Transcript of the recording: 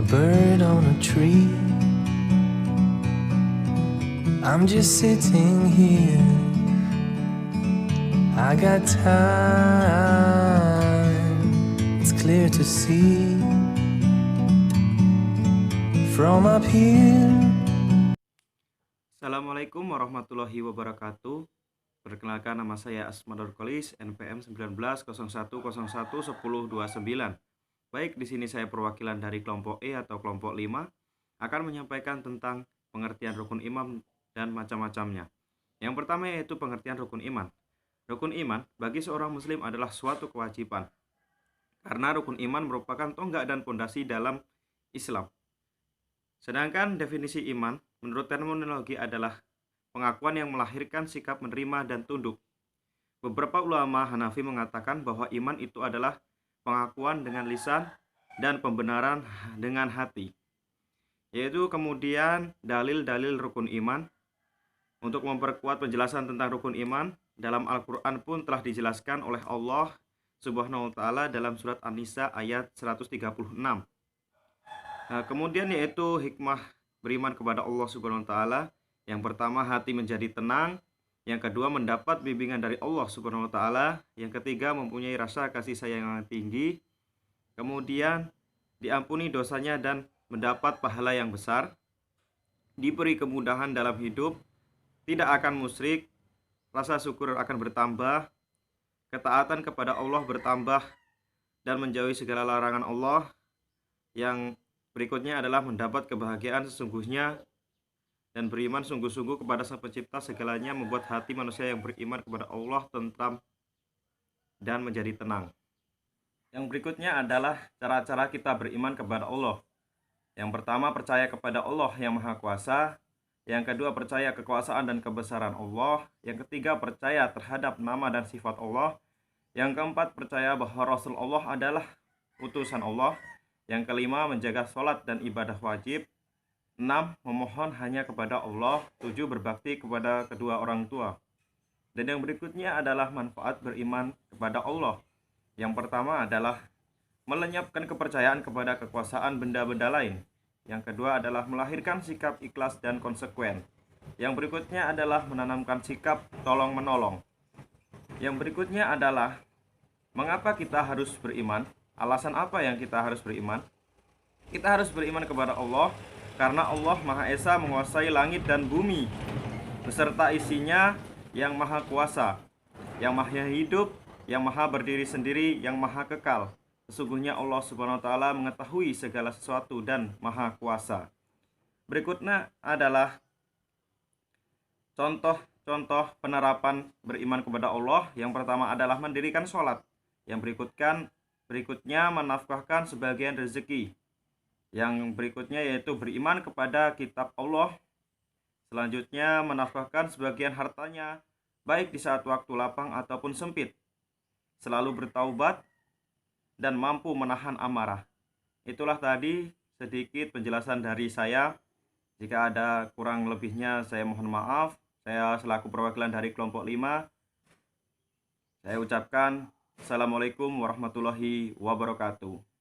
a bird on a tree. I'm just sitting here. I got time. It's clear to see from up here. Assalamualaikum warahmatullahi wabarakatuh. Perkenalkan, nama saya Asmador Kolis, NPM 1901011029. Baik, di sini saya perwakilan dari kelompok E atau kelompok 5 akan menyampaikan tentang pengertian rukun iman dan macam-macamnya. Yang pertama yaitu pengertian rukun iman. Rukun iman bagi seorang muslim adalah suatu kewajiban. Karena rukun iman merupakan tonggak dan pondasi dalam Islam. Sedangkan definisi iman menurut terminologi adalah pengakuan yang melahirkan sikap menerima dan tunduk. Beberapa ulama Hanafi mengatakan bahwa iman itu adalah pengakuan dengan lisan dan pembenaran dengan hati. Yaitu kemudian dalil-dalil rukun iman. Untuk memperkuat penjelasan tentang rukun iman, dalam Al-Quran pun telah dijelaskan oleh Allah Subhanahu wa Ta'ala dalam surat An-Nisa ayat 136. Kemudian yaitu hikmah beriman kepada Allah Subhanahu wa Ta'ala. Yang pertama, hati menjadi tenang. Yang kedua, mendapat bimbingan dari Allah Subhanahu wa Ta'ala. Yang ketiga, mempunyai rasa kasih sayang yang tinggi. Kemudian diampuni dosanya dan mendapat pahala yang besar. Diberi kemudahan dalam hidup, tidak akan musyrik, rasa syukur akan bertambah, ketaatan kepada Allah bertambah, dan menjauhi segala larangan Allah. Yang berikutnya adalah mendapat kebahagiaan sesungguhnya dan beriman sungguh-sungguh kepada Sang Pencipta segalanya, membuat hati manusia yang beriman kepada Allah tentram dan menjadi tenang. Yang berikutnya adalah cara-cara kita beriman kepada Allah. Yang pertama, percaya kepada Allah yang Maha Kuasa. Yang kedua, percaya kekuasaan dan kebesaran Allah. Yang ketiga, percaya terhadap nama dan sifat Allah. Yang keempat, percaya bahwa Rasul Allah adalah utusan Allah. Yang kelima, menjaga sholat dan ibadah wajib. 6. Memohon hanya kepada Allah. 7. Berbakti kepada kedua orang tua. Dan yang berikutnya adalah manfaat beriman kepada Allah. Yang pertama adalah melenyapkan kepercayaan kepada kekuasaan benda-benda lain. Yang kedua adalah melahirkan sikap ikhlas dan konsekuen. Yang berikutnya adalah menanamkan sikap tolong-menolong. Yang berikutnya adalah mengapa kita harus beriman? Alasan apa yang kita harus beriman? Kita harus beriman kepada Allah karena Allah Maha Esa menguasai langit dan bumi beserta isinya, yang Maha Kuasa, yang Maha Hidup, yang Maha Berdiri Sendiri, yang Maha Kekal. Sesungguhnya Allah Subhanahu wa Ta'ala mengetahui segala sesuatu dan Maha Kuasa. Berikutnya adalah contoh-contoh penerapan beriman kepada Allah. Yang pertama adalah mendirikan sholat. Yang berikutnya menafkahkan sebagian rezeki. Yang berikutnya yaitu beriman kepada kitab Allah. Selanjutnya menafkahkan sebagian hartanya, baik di saat waktu lapang ataupun sempit. Selalu bertaubat dan mampu menahan amarah. Itulah tadi sedikit penjelasan dari saya. Jika ada kurang lebihnya saya mohon maaf. Saya selaku perwakilan dari kelompok 5, saya ucapkan Assalamualaikum warahmatullahi wabarakatuh.